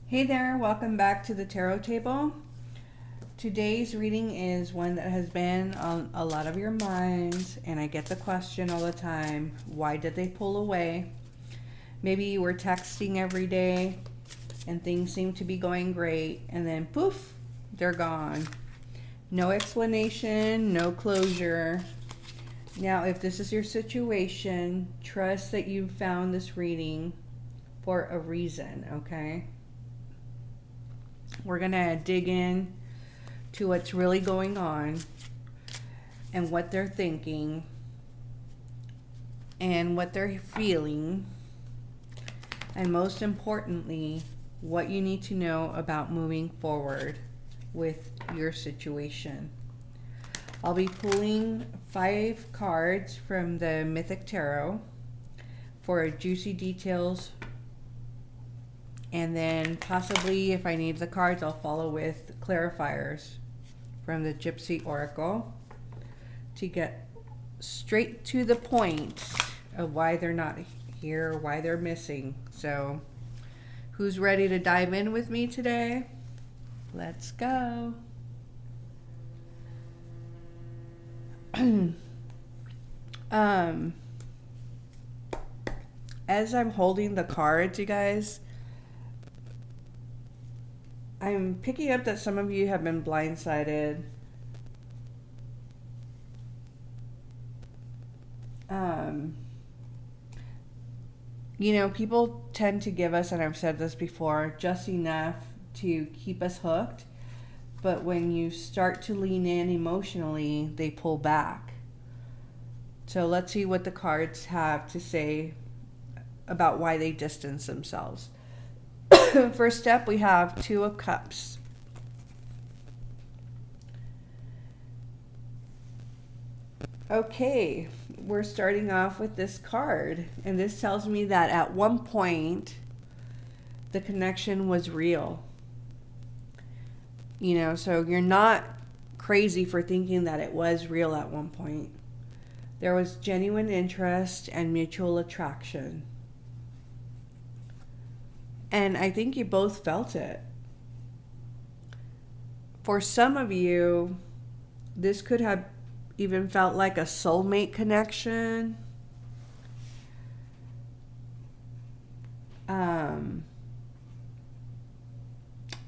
Hey there, welcome back to the Tarot Table. Today's reading is one that has been on a lot of your minds, and I get the question all the time, why did they pull away? Maybe you were texting every day and things seem to be going great, and then poof, they're gone. No explanation, no closure. Now, if this is your situation, trust that you found this reading for a reason, okay? We're going to dig in to what's really going on and what they're thinking and what they're feeling, and most importantly, what you need to know about moving forward with your situation. I'll be pulling 5 cards from the Mythic Tarot for juicy details, and then possibly, if I need the cards, I'll follow with clarifiers from the Gypsy Oracle to get straight to the point of why they're not here, why they're missing. So, who's ready to dive in with me today? Let's go. As I'm holding the cards, you guys, I'm picking up that some of you have been blindsided. You know, people tend to give us, and I've said this before, just enough to keep us hooked. But when you start to lean in emotionally, they pull back. So let's see what the cards have to say about why they distance themselves. First step, we have 2 of Cups. Okay, we're starting off with this card, and this tells me that at one point the connection was real. You know, so you're not crazy for thinking that it was real at one point. There was genuine interest and mutual attraction. And I think you both felt it. For some of you, this could have even felt like a soulmate connection.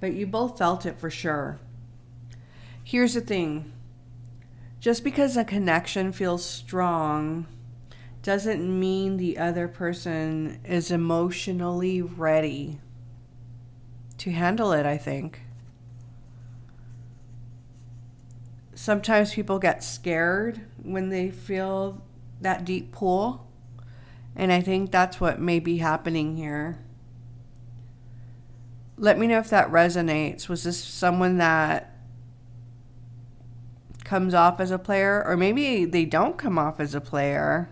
But you both felt it for sure. Here's the thing. Just because a connection feels strong doesn't mean the other person is emotionally ready to handle it, I think. Sometimes people get scared when they feel that deep pull, and I think that's what may be happening here. Let me know if that resonates. Was this someone that comes off as a player, or maybe they don't come off as a player?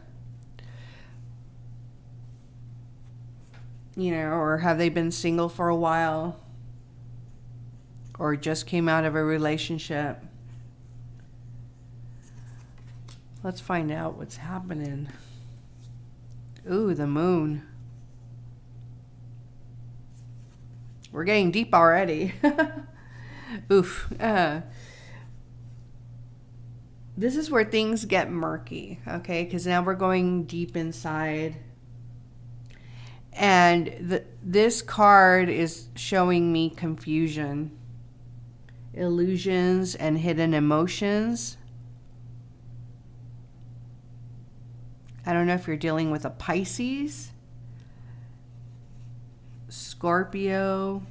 You know, or have they been single for a while, or just came out of a relationship? Let's find out what's happening. Ooh, the moon. We're getting deep already. Oof. This is where things get murky, okay? Because now we're going deep inside. And this card is showing me confusion, illusions, and hidden emotions. I don't know if you're dealing with a Pisces, Scorpio.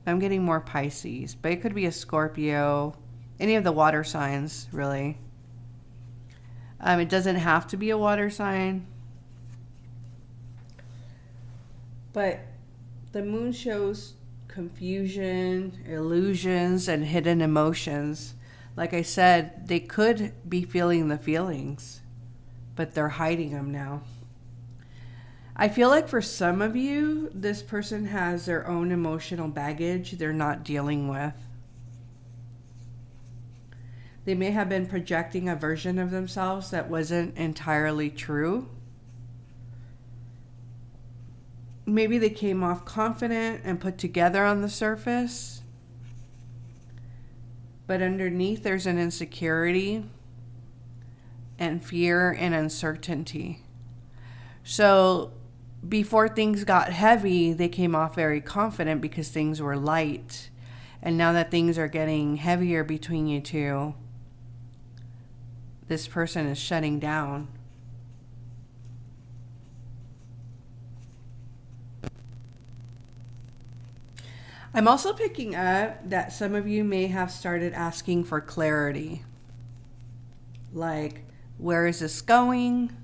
I'm getting more Pisces, but it could be a Scorpio. Any of the water signs, really. It doesn't have to be a water sign. But the moon shows confusion, illusions, and hidden emotions. Like I said, they could be feeling the feelings, but they're hiding them now. I feel like for some of you, this person has their own emotional baggage they're not dealing with. They may have been projecting a version of themselves that wasn't entirely true. maybe they came off confident and put together on the surface, but underneath there's an insecurity and fear and uncertainty. So before things got heavy, they came off very confident because things were light. And now that things are getting heavier between you two, this person is shutting down. I'm also picking up that some of you may have started asking for clarity. Like, where is this going?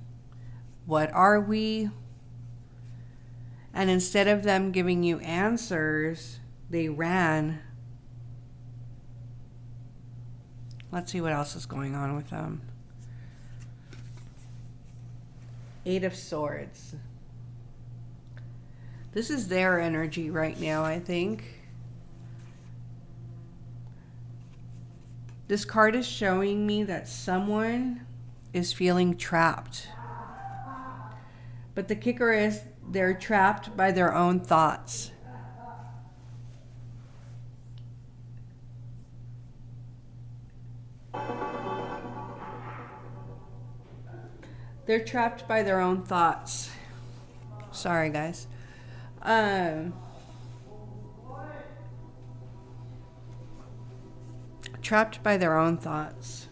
What are we? And instead of them giving you answers, they ran. Let's see what else is going on with them. 8 of Swords. This is their energy right now, I think. This card is showing me that someone is feeling trapped. But the kicker is they're trapped by their own thoughts. They're trapped by their own thoughts. Sorry, guys. Trapped by their own thoughts.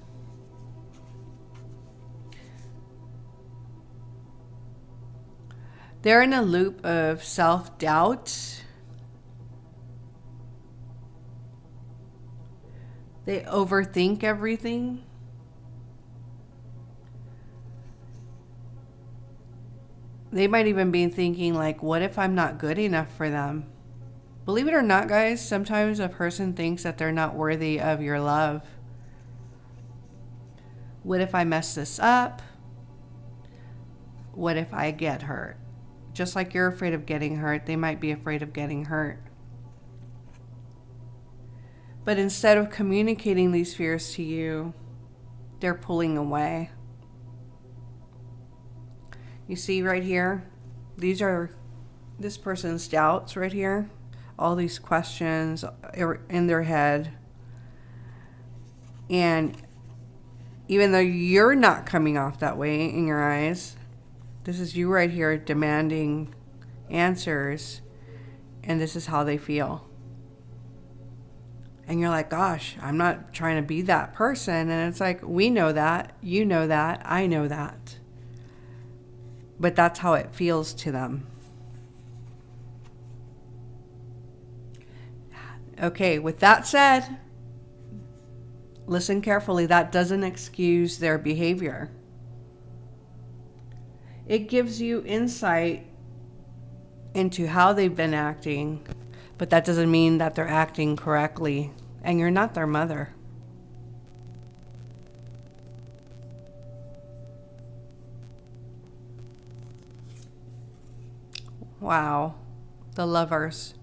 They're in a loop of self-doubt. They overthink everything. They might even be thinking like, what if I'm not good enough for them? Believe it or not, guys, sometimes a person thinks that they're not worthy of your love. What if I mess this up? What if I get hurt? Just like you're afraid of getting hurt, they might be afraid of getting hurt. But instead of communicating these fears to you, they're pulling away. You see right here, these are this person's doubts right here. All these questions in their head. And even though you're not coming off that way in your eyes, this is you right here demanding answers. And this is how they feel. And you're like, gosh, I'm not trying to be that person. And it's like, we know that. You know that. I know that. But that's how it feels to them. Okay, with that said, listen carefully. That doesn't excuse their behavior. It gives you insight into how they've been acting, but that doesn't mean that they're acting correctly, and you're not their mother. Wow, the Lovers.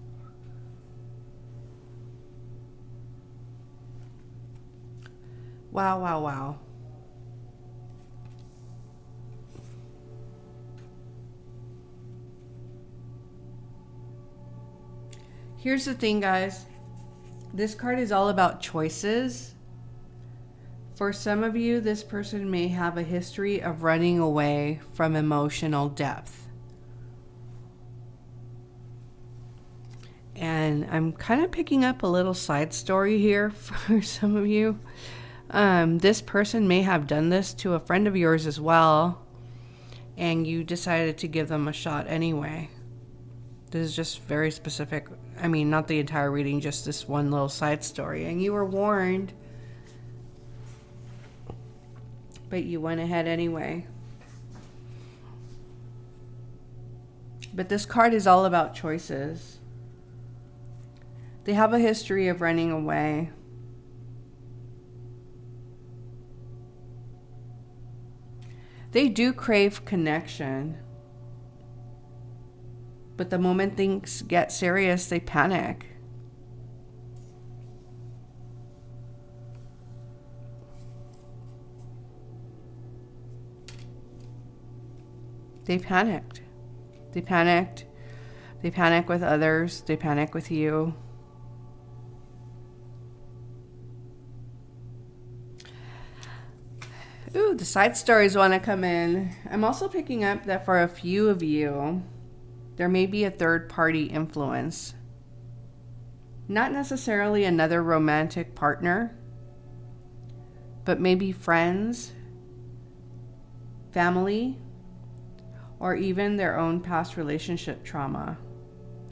Wow, wow, wow. Here's the thing, guys. This card is all about choices. For some of you, this person may have a history of running away from emotional depth. And I'm kind of picking up a little side story here for some of you. This person may have done this to a friend of yours as well, and you decided to give them a shot anyway. This is just very specific. I mean, not the entire reading, just this one little side story. And you were warned, but you went ahead anyway. But this card is all about choices. They have a history of running away. They do crave connection. But the moment things get serious, they panic. They panicked. They panicked They panic with others. They panic with you. Ooh, the side stories want to come in. I'm also picking up that for a few of you, there may be a third party influence. Not necessarily another romantic partner, but maybe friends, family, or even their own past relationship trauma.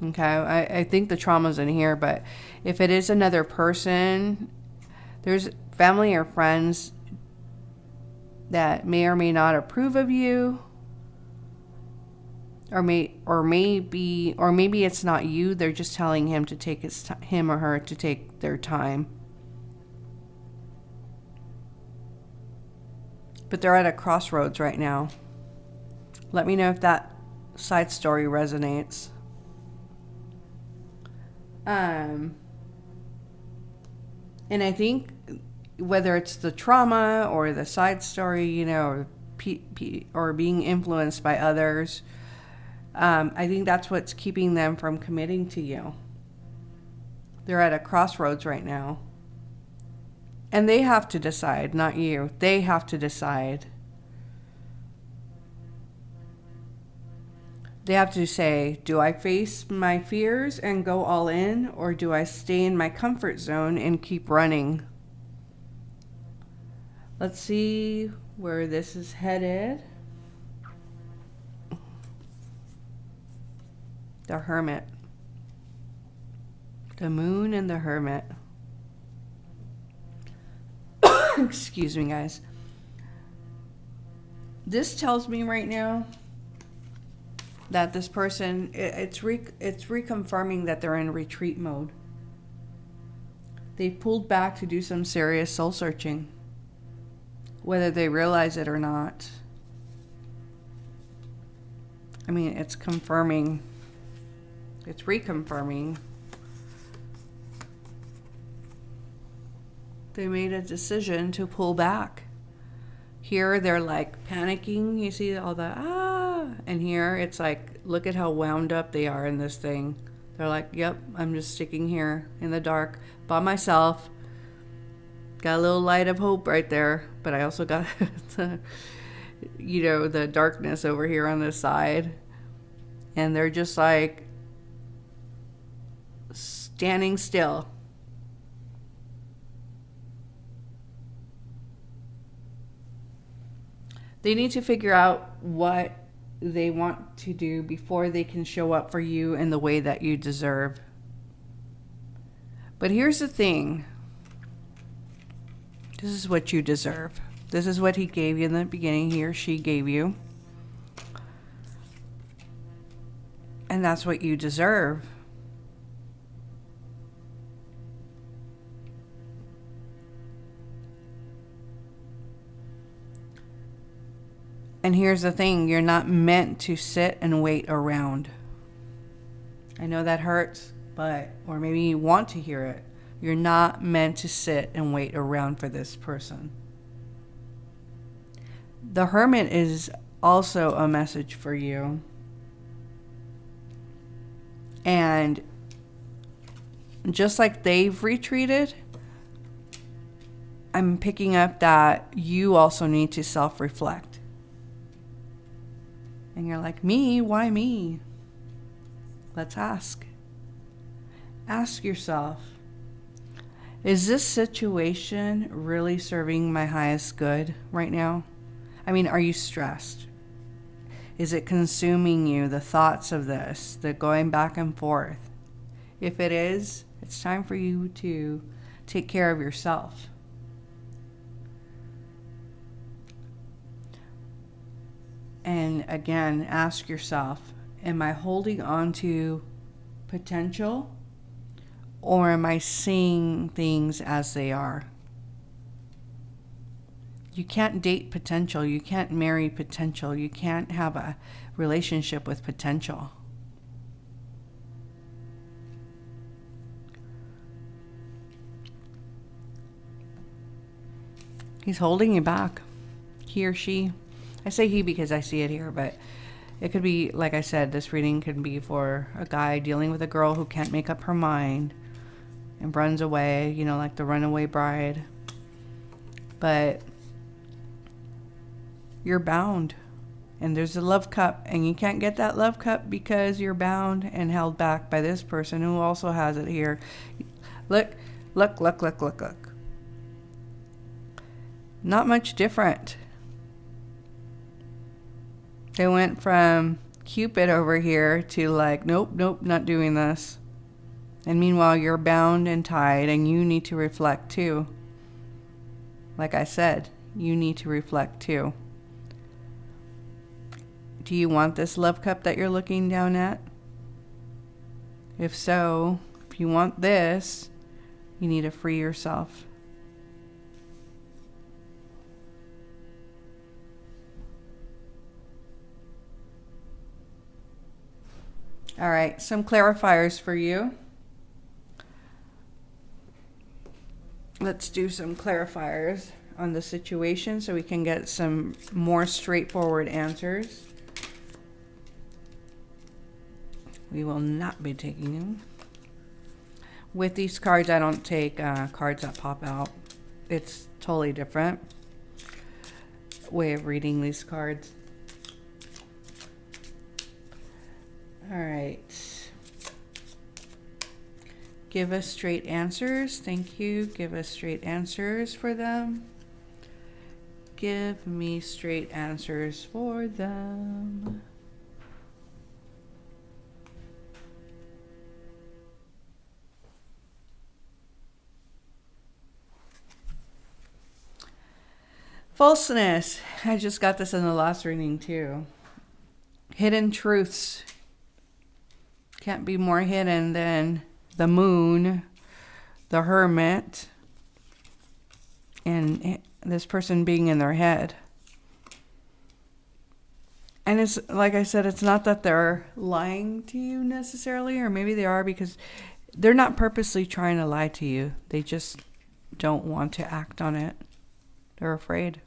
Okay, I think the trauma's in here, but if it is another person, there's family or friends that may or may not approve of you, or maybe it's not you. They're just telling him to take him or her to take their time. But they're at a crossroads right now. Let me know if that side story resonates. And I think whether it's the trauma or the side story, or being influenced by others, I think that's what's keeping them from committing to you. They're at a crossroads right now. And they have to decide, not you. They have to decide. They have to say, do I face my fears and go all in, or do I stay in my comfort zone and keep running? Let's see where this is headed. The Hermit. The Moon and the Hermit. Excuse me, guys. This tells me right now that this person, it's reconfirming that they're in retreat mode. They've pulled back to do some serious soul searching, whether they realize it or not. I mean, it's confirming, it's reconfirming. They made a decision to pull back. Here they're like panicking. You see all the and here it's like, look at how wound up they are in this thing. They're like, yep, I'm just sticking here in the dark by myself. Got a little light of hope right there, but I also got the darkness over here on this side. And they're just like standing still. They need to figure out what they want to do before they can show up for you in the way that you deserve. But here's the thing. This is what you deserve. This is what he gave you in the beginning. He or she gave you. And that's what you deserve. And here's the thing, you're not meant to sit and wait around. I know that hurts, or maybe you want to hear it. You're not meant to sit and wait around for this person. The Hermit is also a message for you. And just like they've retreated, I'm picking up that you also need to self-reflect. And you're like, me? Why me? Let's ask. Ask yourself, is this situation really serving my highest good right now? I mean, are you stressed? Is it consuming you, the thoughts of this, the going back and forth? If it is, it's time for you to take care of yourself. And again, ask yourself, am I holding on to potential, or am I seeing things as they are? You can't date potential. You can't marry potential. You can't have a relationship with potential. He's holding you back. He or she. I say he because I see it here, but It could be, like I said, this reading could be for a guy dealing with a girl who can't make up her mind and runs away, you know, like the runaway bride. But you're bound. And there's a love cup, and you can't get that love cup because you're bound and held back by this person who also has it here. Look, look, look, look, look, look. Not much different. They went from Cupid over here to like, nope, nope, not doing this. And meanwhile, you're bound and tied, and you need to reflect too. Like I said, you need to reflect too. Do you want this love cup that you're looking down at? If so, if you want this, you need to free yourself. All right, some clarifiers for you. Let's do some clarifiers on the situation so we can get some more straightforward answers. We will not be taking them. With these cards, I don't take cards that pop out. It's totally different way of reading these cards. All right. Give us straight answers. Thank you. Give us straight answers for them. Give me straight answers for them. Falseness. I just got this in the last reading too. Hidden truths. Can't be more hidden than the moon, the hermit, and this person being in their head. And it's like I said, it's not that they're lying to you necessarily, or maybe they are because they're not purposely trying to lie to you. They just don't want to act on it. They're afraid.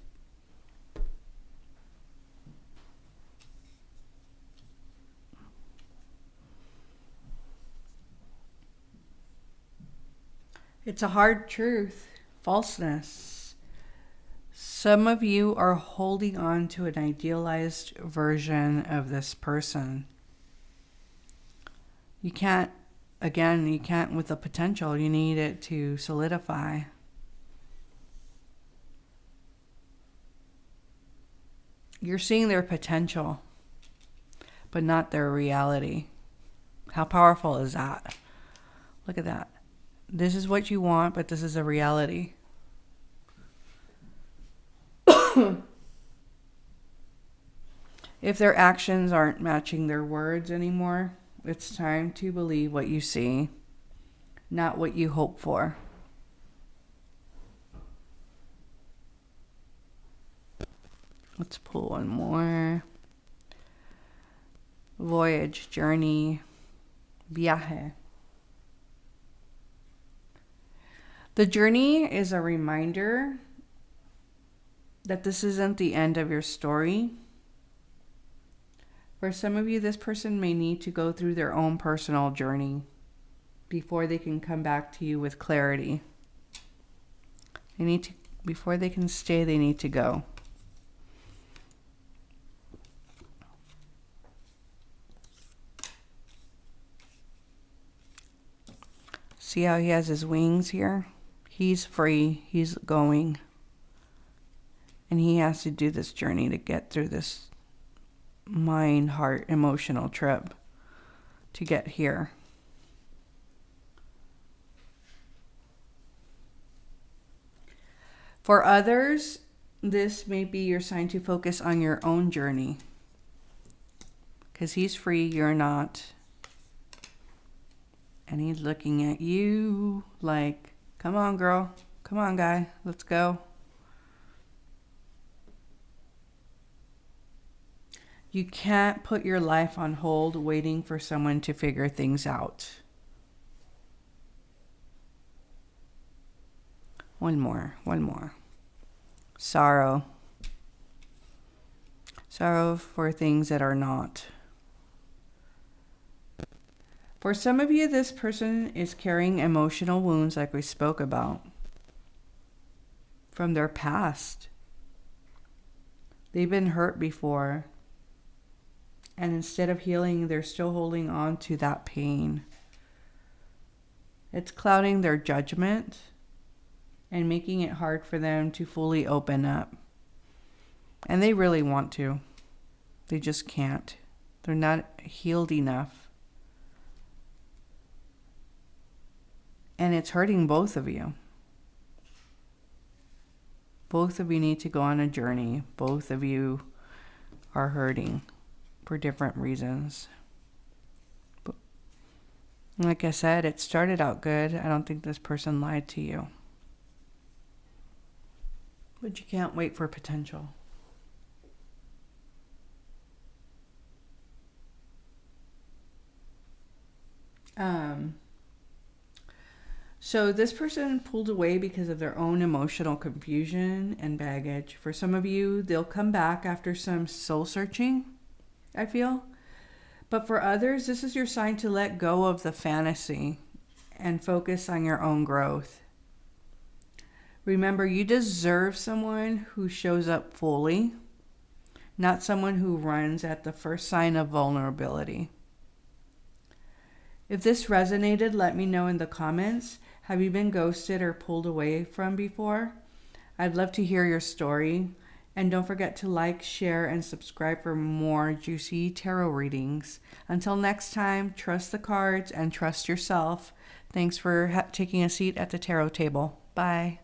It's a hard truth. Falseness. Some of you are holding on to an idealized version of this person. You can't with the potential. You need it to solidify. You're seeing their potential, but not their reality. How powerful is that? Look at that. This is what you want, but this is a reality. If their actions aren't matching their words anymore, it's time to believe what you see, not what you hope for. Let's pull one more. Voyage, journey, viaje. The journey is a reminder that this isn't the end of your story. For some of you, this person may need to go through their own personal journey before they can come back to you with clarity. Before they can stay, they need to go. See how he has his wings here? He's free. He's going. And he has to do this journey to get through this mind, heart, emotional trip to get here. For others, this may be your sign to focus on your own journey. Because he's free, you're not. And he's looking at you like, come on, girl. Come on, guy. Let's go. You can't put your life on hold waiting for someone to figure things out. One more. Sorrow. sorrow for things that are not. For some of you, this person is carrying emotional wounds like we spoke about from their past. They've been hurt before, and instead of healing, they're still holding on to that pain. It's clouding their judgment and making it hard for them to fully open up. And they really want to. They just can't. They're not healed enough. And it's hurting both of you. Both of you need to go on a journey. Both of you are hurting for different reasons. But like I said, it started out good. I don't think this person lied to you. But you can't wait for potential. So this person pulled away because of their own emotional confusion and baggage. For some of you, they'll come back after some soul searching, I feel. But for others, this is your sign to let go of the fantasy and focus on your own growth. Remember, you deserve someone who shows up fully, not someone who runs at the first sign of vulnerability. If this resonated, let me know in the comments. Have you been ghosted or pulled away from before? I'd love to hear your story. And don't forget to like, share, and subscribe for more juicy tarot readings. Until next time, trust the cards and trust yourself. Thanks for taking a seat at the tarot table. Bye.